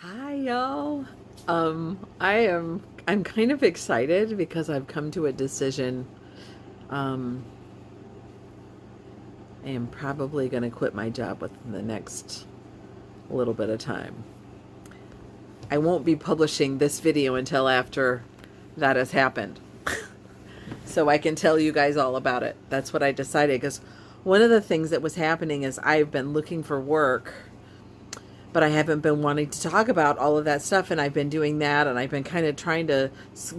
Hi y'all. I'm kind of excited because I've come to a decision. Um I am probably going to quit my job within the next little bit of time. I won't be publishing this video until after that has happened. So I can tell you guys all about it. That's what I decided, because one of the things that was happening is I've been looking for work, but I haven't been wanting to talk about all of that stuff, and I've been doing that, and I've been kind of trying to,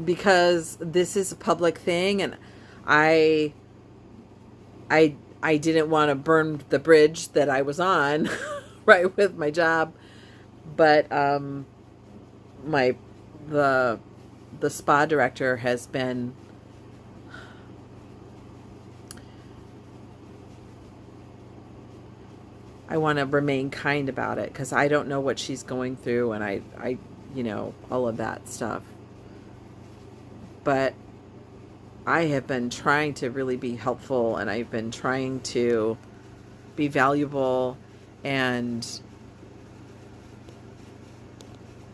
because this is a public thing, and I I didn't want to burn the bridge that I was on, right, with my job, but my the spa director has been I want to remain kind about it because I don't know what she's going through, and I, all of that stuff. But I have been trying to really be helpful, and I've been trying to be valuable, and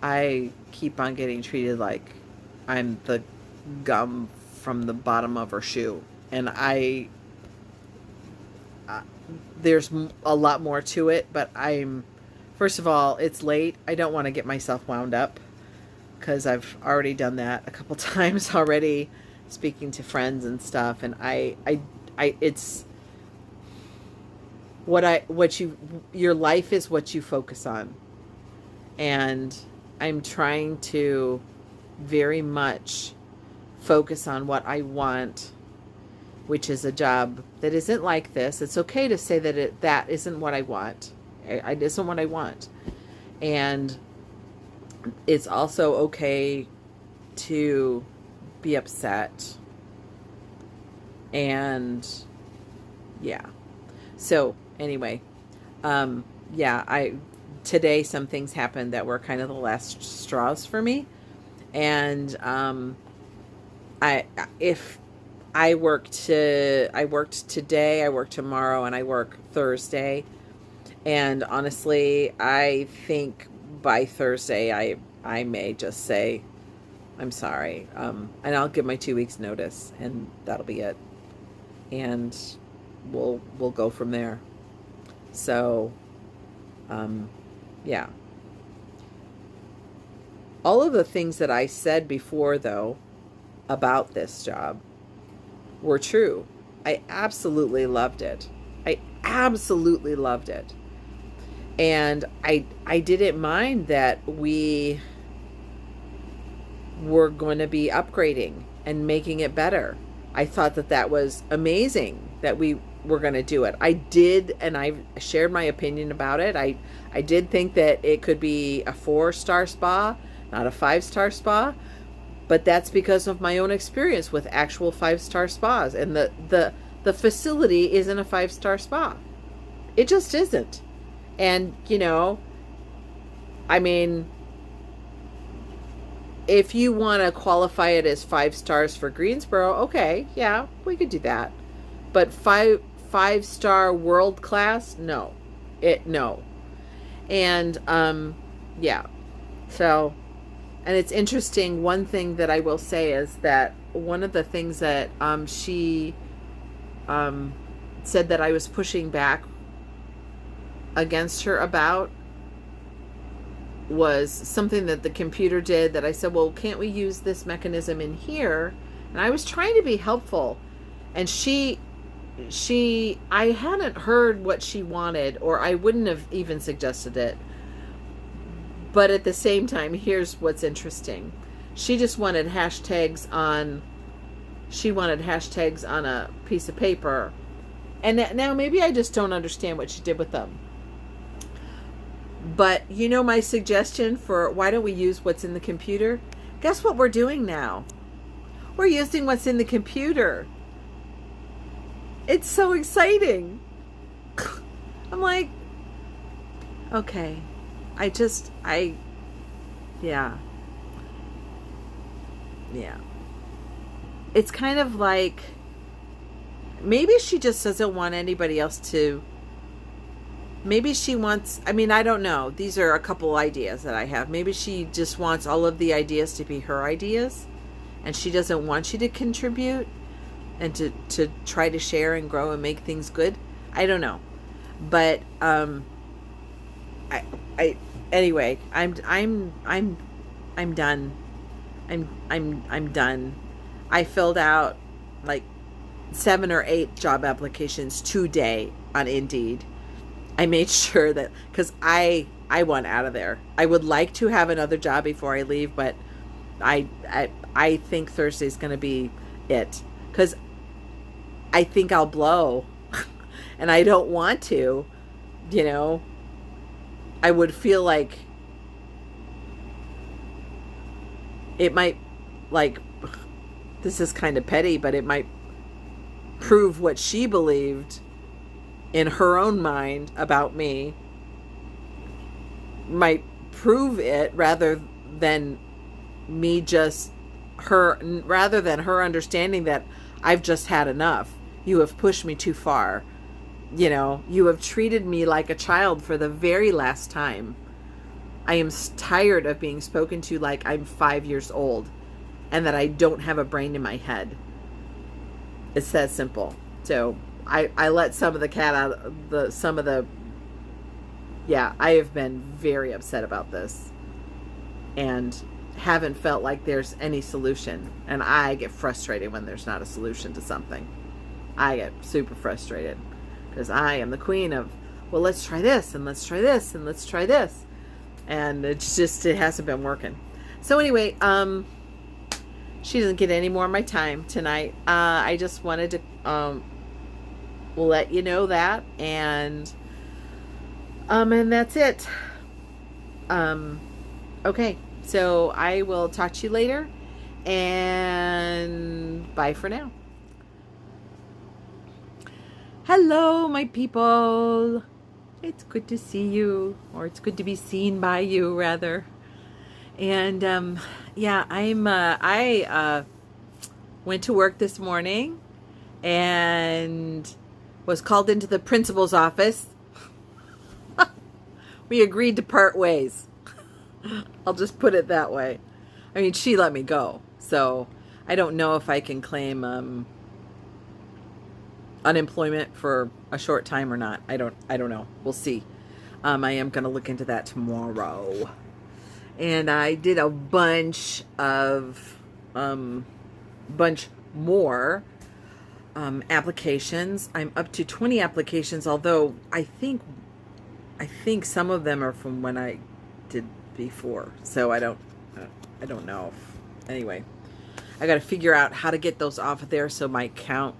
I keep on getting treated like I'm the gum from the bottom of her shoe. And there's a lot more to it, but first of all, it's late. I don't want to get myself wound up because I've already done that a couple times already, speaking to friends and stuff. And it's your life is what you focus on. And I'm trying to very much focus on what I want, which is a job that isn't like this. It's okay to say that that isn't what I want. It isn't what I want. And it's also okay to be upset. And yeah. So anyway, today some things happened that were kind of the last straws for me. And I worked today, I work tomorrow, and I work Thursday. And honestly, I think by Thursday I may just say I'm sorry. And I'll give my 2 weeks notice, and that'll be it. And we'll go from there. So yeah. All of the things that I said before, though, about this job were true. I absolutely loved it. I absolutely loved it. And I didn't mind that we were going to be upgrading and making it better. I thought that was amazing that we were going to do it. I did, and I shared my opinion about it. I did think that it could be a 4-star spa, not a 5-star spa. But that's because of my own experience with actual 5-star spas. And the facility isn't a 5-star spa. It just isn't. And, I mean, if you want to qualify it as 5 stars for Greensboro, okay, yeah, we could do that. But 5-star world class, no. No. And, yeah. So... And it's interesting, one thing that I will say is that one of the things that she said that I was pushing back against her about was something that the computer did that I said, well, can't we use this mechanism in here? And I was trying to be helpful. And I hadn't heard what she wanted, or I wouldn't have even suggested it. But at the same time, here's what's interesting. She just wanted hashtags on a piece of paper. And now maybe I just don't understand what she did with them. But my suggestion for why don't we use what's in the computer? Guess what we're doing now? We're using what's in the computer. It's so exciting. I'm like, okay. Yeah. It's kind of like, maybe she just doesn't want anybody else to maybe she wants, I mean, I don't know. These are a couple ideas that I have. Maybe she just wants all of the ideas to be her ideas, and she doesn't want you to contribute and to try to share and grow and make things good. I don't know. But I anyway, I'm done. I'm done. I filled out like 7 or 8 job applications today on Indeed. I made sure that, because I want out of there. I would like to have another job before I leave, but I think Thursday's going to be it, because I think I'll blow and I don't want to, you know. I would feel like it might, like, this is kind of petty, but it might prove what she believed in her own mind about me, might prove it rather than her understanding that I've just had enough. You have pushed me too far. You know, you have treated me like a child for the very last time. I am tired of being spoken to like I'm 5 years old and that I don't have a brain in my head. It's that simple. So I let some of the cat out of I have been very upset about this and haven't felt like there's any solution. And I get frustrated when there's not a solution to something. I get super frustrated because I am the queen of, well, let's try this and let's try this and let's try this. And it hasn't been working. So anyway, she doesn't get any more of my time tonight. I just wanted to let you know that, and that's it. Okay, so I will talk to you later, and bye for now. Hello, my people. It's good to see you, or it's good to be seen by you, rather. And I went to work this morning and was called into the principal's office. We agreed to part ways. I'll just put it that way. I mean, she let me go, so I don't know if I can claim unemployment for a short time or not. I don't know. We'll see. I am going to look into that tomorrow. And I did a bunch more applications. I'm up to 20 applications, although I think some of them are from when I did before. So I don't know. Anyway, I got to figure out how to get those off of there so my count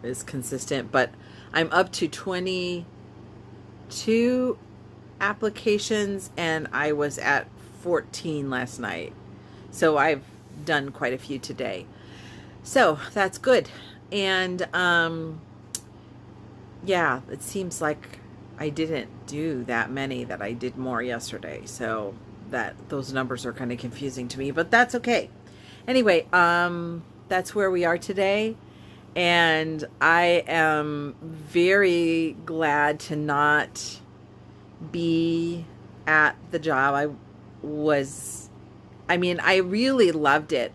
is consistent. But I'm up to 22 applications, and I was at 14 last night. So I've done quite a few today. So that's good. And it seems like I didn't do that many, that I did more yesterday. So those numbers are kind of confusing to me, but that's okay. Anyway, that's where we are today. And I am very glad to not be at the job I really loved it.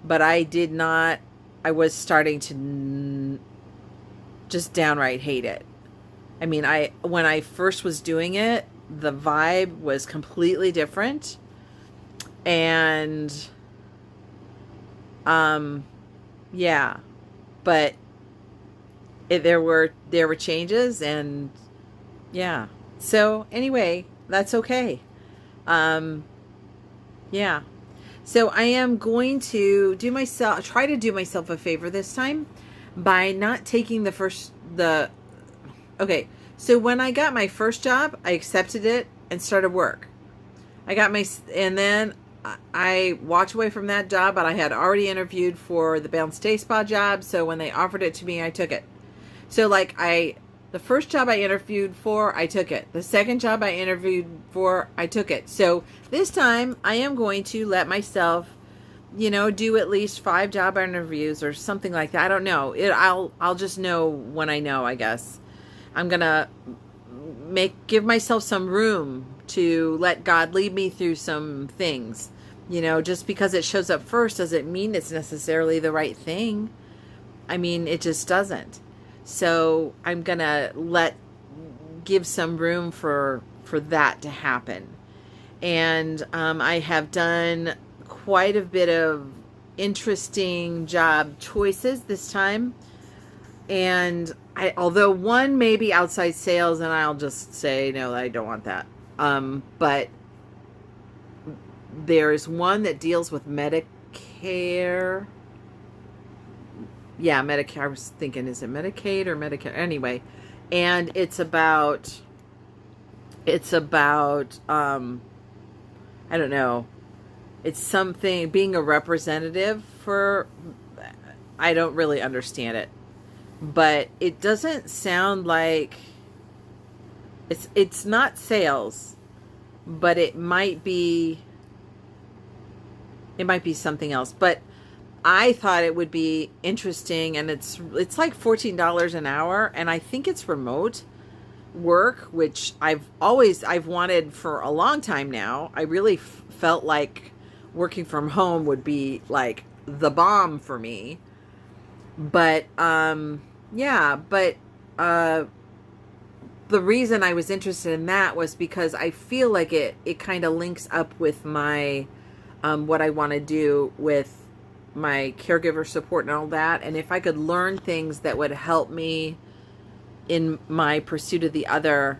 But I was starting to just downright hate it. I mean, when I first was doing it, the vibe was completely different. And but there were changes, and so anyway, that's okay. So I am going to try to do myself a favor this time by not taking okay. So when I got my first job, I accepted it and started work. And then I walked away from that job, but I had already interviewed for the Bounce Day Spa job. So when they offered it to me, I took it. So the first job I interviewed for, I took it. The second job I interviewed for, I took it. So this time I am going to let myself, do at least 5 job interviews or something like that. I don't know. I'll just know when I know, I guess. I'm going to give myself some room to let God lead me through some things. You know, just because it shows up first doesn't mean it's necessarily the right thing. I mean, it just doesn't. So I'm going to give some room for that to happen. And I have done quite a bit of interesting job choices this time. And although one may be outside sales, and I'll just say, no, I don't want that. But there's one that deals with Medicare. Yeah, Medicare. I was thinking, is it Medicaid or Medicare? Anyway, and it's about, I don't know. It's something, being a representative for, I don't really understand it. But it doesn't sound like, it's not sales, but it might be something else. But I thought it would be interesting, and it's like $14 an hour, and I think it's remote work, which I've wanted for a long time now. I really felt like working from home would be like the bomb for me. But yeah, but the reason I was interested in that was because I feel like it kind of links up with my what I want to do with my caregiver support and all that. And if I could learn things that would help me in my pursuit of the other.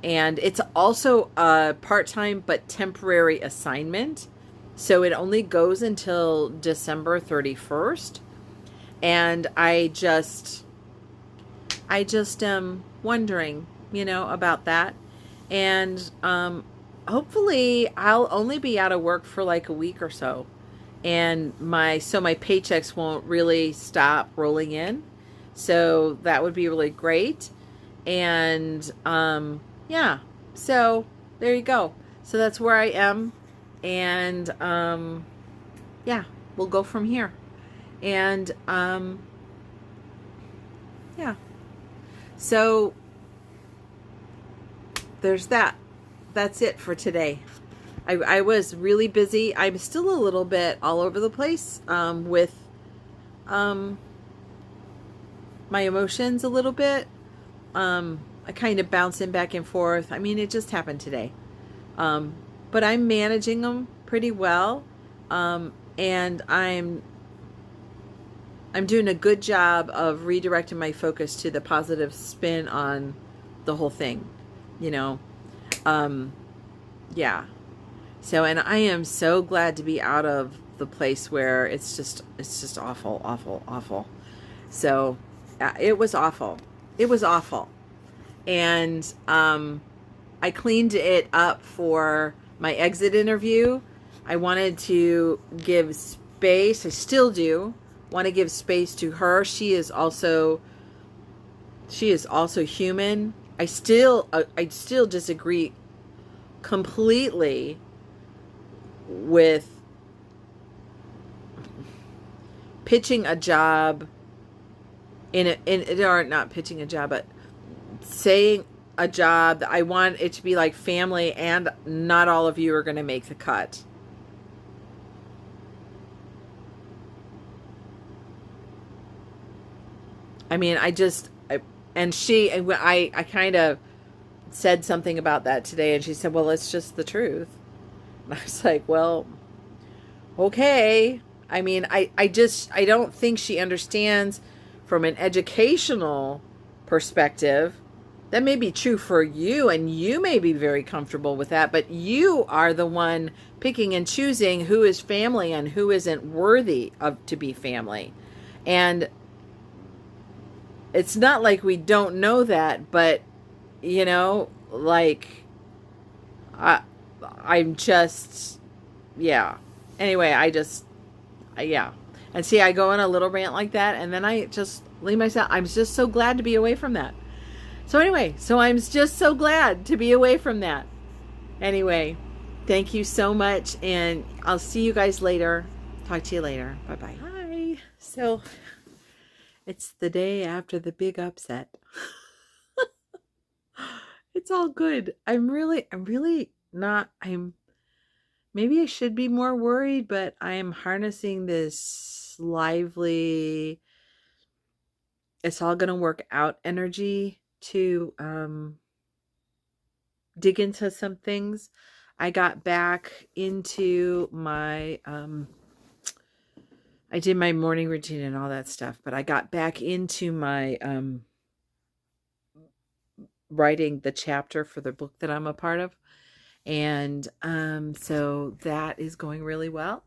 And it's also a part-time but temporary assignment. So it only goes until December 31st. And I just am wondering, you know, about that. And hopefully I'll only be out of work for like a week or so. And my paychecks won't really stop rolling in. So that would be really great. And yeah, so there you go. So that's where I am. And yeah, we'll go from here. And yeah, so there's that. That's it for today. I was really busy. I'm still a little bit all over the place with my emotions a little bit. I kind of bouncing back and forth. I mean, it just happened today. But I'm managing them pretty well. And I'm doing a good job of redirecting my focus to the positive spin on the whole thing, you know. Yeah. So, and I am so glad to be out of the place where it's just awful, awful, awful. So, it was awful. It was awful. And I cleaned it up for my exit interview. I wanted to give space. I still do want to give space to her. She is also human. I still disagree completely with pitching a job or not pitching a job, but saying a job that I want it to be like family, and not all of you are going to make the cut. I mean, I kind of said something about that today, and she said, well, it's just the truth. And I was like, well, okay. I mean, I don't think she understands from an educational perspective. That may be true for you, and you may be very comfortable with that, but you are the one picking and choosing who is family and who isn't worthy to be family. And it's not like we don't know that, but, you know, like, I'm just, yeah. Anyway, yeah. And see, I go on a little rant like that, and then I just leave myself. I'm just so glad to be away from that. So anyway, I'm just so glad to be away from that. Anyway, thank you so much, and I'll see you guys later. Talk to you later. Bye-bye. Hi. So it's the day after the big upset. it's all good. I'm really not, maybe I should be more worried, but I am harnessing this lively, it's all going to work out energy to dig into some things. I got back into my, I did my morning routine and all that stuff, but I got back into my writing the chapter for the book that I'm a part of. And so that is going really well.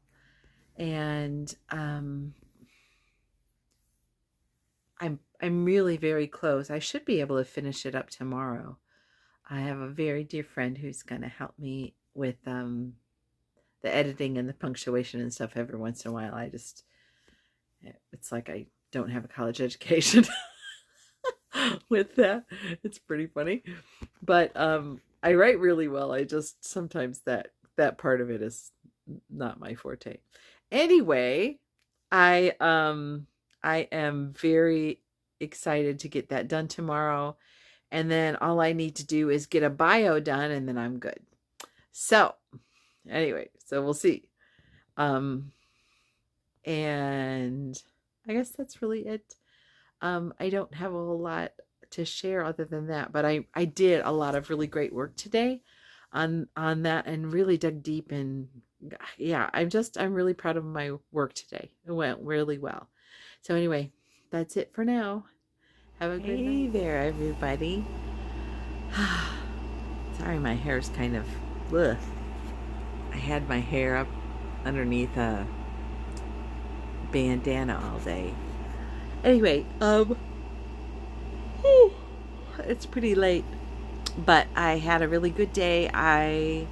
And I'm really very close. I should be able to finish it up tomorrow. I have a very dear friend who's going to help me with the editing and the punctuation and stuff every once in a while. It's like I don't have a college education with that. It's pretty funny. But I write really well. I just sometimes that part of it is not my forte. Anyway, I am very excited to get that done tomorrow. And then all I need to do is get a bio done and then I'm good. So anyway, so we'll see. And I guess that's really it. I don't have a whole lot to share other than that, but I did a lot of really great work today on that and really dug deep, and yeah, I'm really proud of my work today. It went really well. So anyway, that's it for now. Have a good night. Hey there, everybody. Sorry, my hair's kind of, ugh. I had my hair up underneath a bandana all day. Anyway, it's pretty late, but I had a really good day. I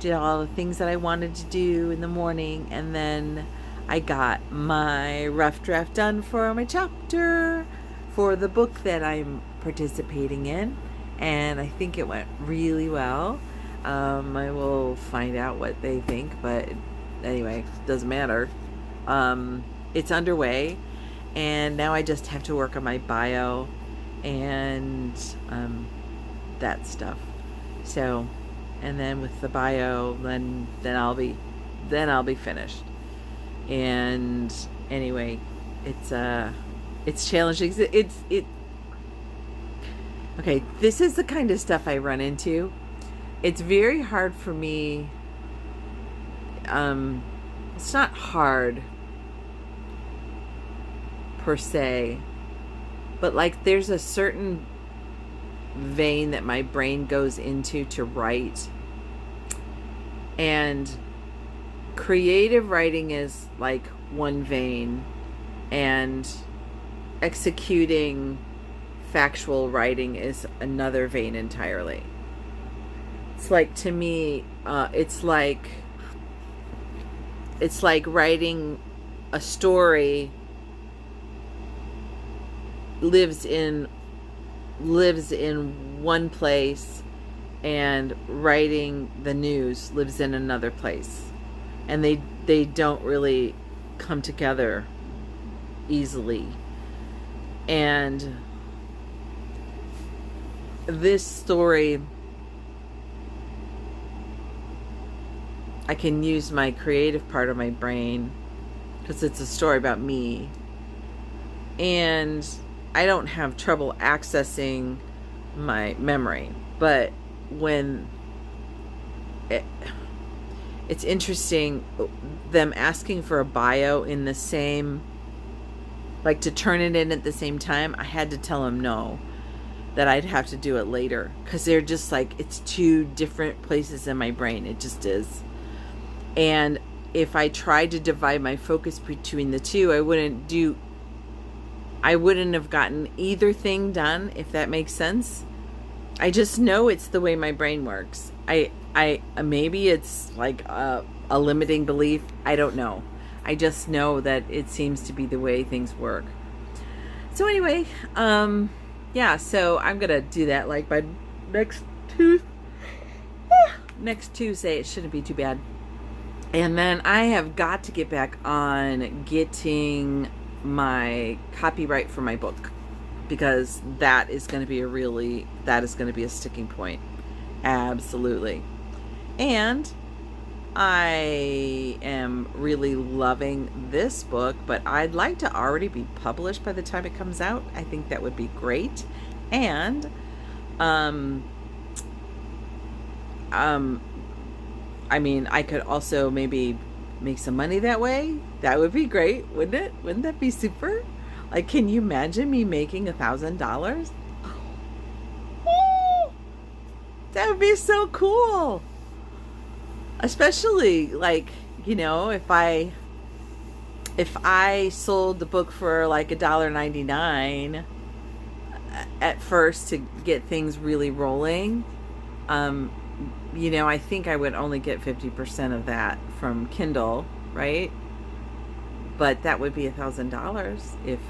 did all the things that I wanted to do in the morning, and then I got my rough draft done for my chapter for the book that I'm participating in, and I think it went really well. I will find out what they think, but anyway, doesn't matter. It's underway, and now I just have to work on my bio and that stuff. So, and then with the bio, then I'll be finished. And anyway, it's challenging. Okay, this is the kind of stuff I run into. It's very hard for me. It's not hard per se, but like there's a certain vein that my brain goes into to write, and creative writing is like one vein, and executing factual writing is another vein entirely. It's like, to me, it's like writing a story lives in one place, and writing the news lives in another place, and they don't really come together easily. And this story, I can use my creative part of my brain because it's a story about me, and I don't have trouble accessing my memory. But when it's interesting, them asking for a bio in the same, like to turn it in at the same time, I had to tell them no, that I'd have to do it later, because they're just like, it's two different places in my brain. It just is. And if I tried to divide my focus between the two, I wouldn't have gotten either thing done, if that makes sense. I just know it's the way my brain works. I maybe it's like a limiting belief. I don't know. I just know that it seems to be the way things work. So anyway, yeah, so I'm going to do that like by next Tuesday. It shouldn't be too bad. And then I have got to get back on getting my copyright for my book, because that is going to be a sticking point. Absolutely. And I am really loving this book, but I'd like to already be published by the time it comes out. I think that would be great. And I mean, I could also maybe make some money that way. That would be great, wouldn't it? Wouldn't that be super? Like, can you imagine me making $1,000? Oh, that would be so cool. Especially, like, you know, if I sold the book for like $1.99 at first to get things really rolling, you know, I think I would only get 50% of that from Kindle, right? But that would be $1,000 if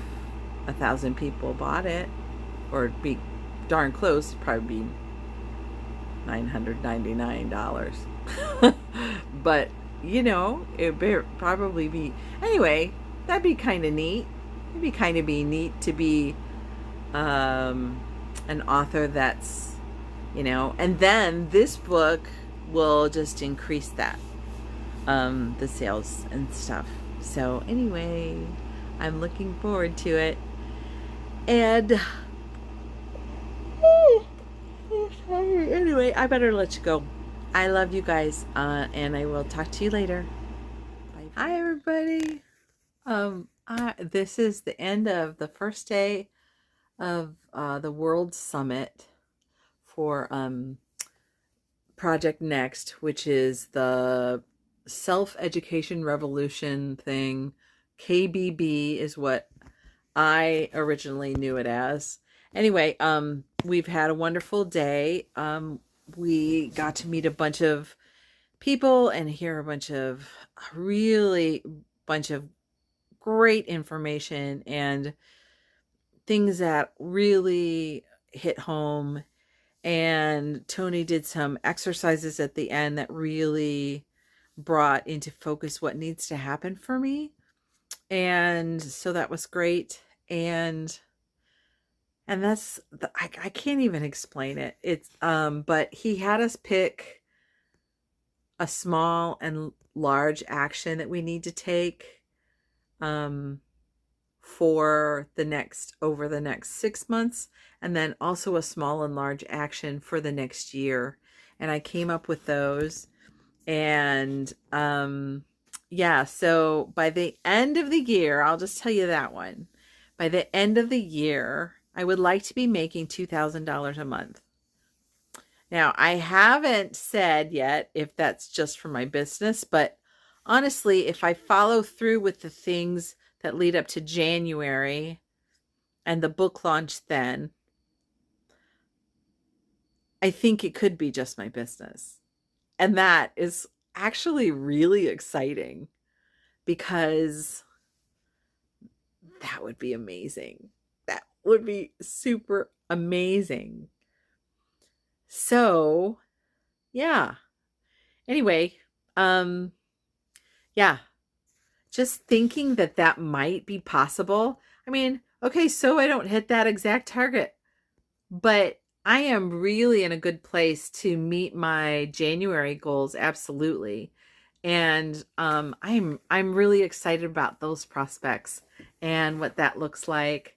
1,000 people bought it, or it'd be darn close. It'd probably be $999. But, you know, it'd probably be, anyway, that'd be kind of neat. It'd be kind of neat to be an author that's, you know, and then this book will just increase that, the sales and stuff. So anyway, I'm looking forward to it. And anyway, I better let you go. I love you guys, and I will talk to you later. Bye. Hi, everybody. This is the end of the first day of the World Summit for Project Next, which is the self-education revolution thing. KBB is what I originally knew it as. Anyway, we've had a wonderful day. We got to meet a bunch of people and hear a bunch of great information and things that really hit home. And Tony did some exercises at the end that really brought into focus what needs to happen for me. And so that was great. And that's, I can't even explain it. It's, but he had us pick a small and large action that we need to take, over the next 6 months, and then also a small and large action for the next year. And I came up with those. And, yeah, so by the end of the year, I'll just tell you that one. By the end of the year, I would like to be making $2,000 a month. Now, I haven't said yet if that's just for my business, but honestly, if I follow through with the things that lead up to January and the book launch then, I think it could be just my business. And that is actually really exciting, because that would be amazing. That would be super amazing. So, yeah. Anyway, yeah. Just thinking that might be possible. I mean, okay, so I don't hit that exact target, but I am really in a good place to meet my January goals. Absolutely. And I'm really excited about those prospects and what that looks like.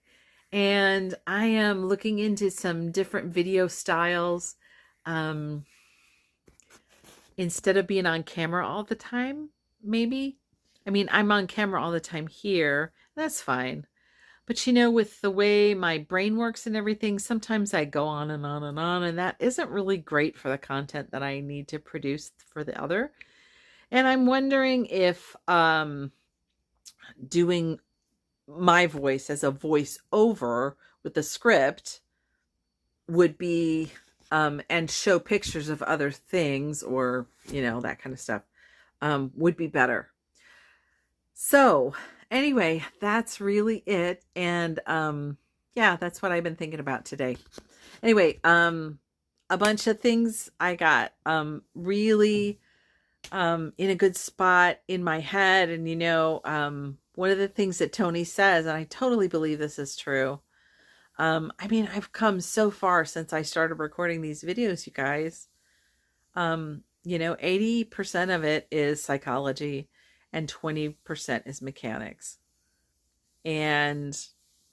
And I am looking into some different video styles. Instead of being on camera all the time, maybe. I mean, I'm on camera all the time here. That's fine. But, you know, with the way my brain works and everything, sometimes I go on and on and on, and that isn't really great for the content that I need to produce for the other. And I'm wondering if doing my voice as a voice-over with the script would be, and show pictures of other things, or, you know, that kind of stuff, would be better. So anyway, that's really it. And yeah, that's what I've been thinking about today. Anyway, a bunch of things I got really in a good spot in my head. And, you know, one of the things that Tony says, and I totally believe this is true, I mean, I've come so far since I started recording these videos, you guys. 80% of it is psychology and 20% is mechanics. And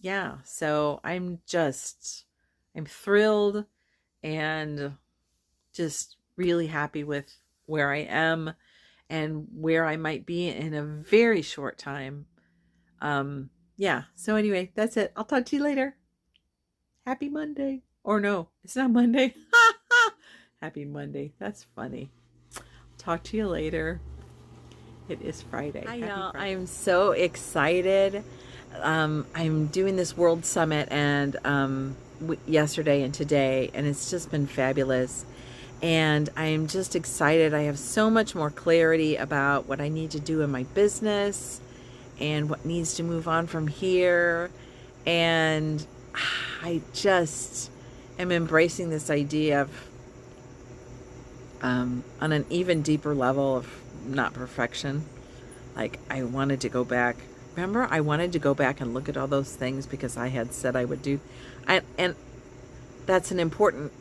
yeah, so I'm thrilled and just really happy with where I am and where I might be in a very short time. Yeah, so anyway, that's it. I'll talk to you later. Happy Monday. Or no, it's not Monday. Happy Monday. That's funny. Talk to you later. It is Friday. I Happy know. Friday. I'm so excited. I'm doing this World Summit and yesterday and today, and it's just been fabulous. And I'm just excited. I have so much more clarity about what I need to do in my business and what needs to move on from here. And I just am embracing this idea of on an even deeper level of not perfection. Like, I wanted to go back. Remember, I wanted to go back and look at all those things because I had said I would do. And that's an important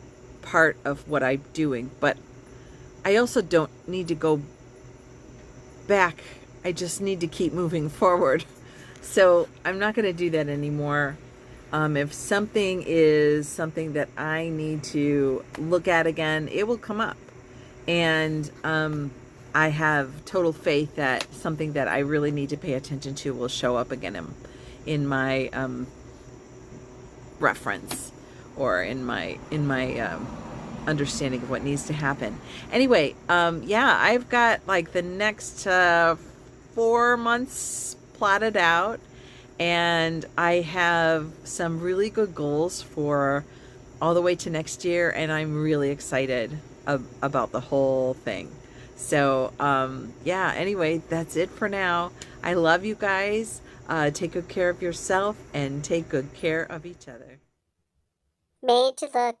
part of what I'm doing. But I also don't need to go back. I just need to keep moving forward. So I'm not going to do that anymore. If something is something that I need to look at again, it will come up. And I have total faith that something that I really need to pay attention to will show up again in my reference or in my understanding of what needs to happen. Anyway, yeah, I've got like the next 4 months plotted out, and I have some really good goals for all the way to next year, and I'm really excited about the whole thing. So yeah, anyway, that's it for now. I love you guys. Take good care of yourself and take good care of each other. Made to look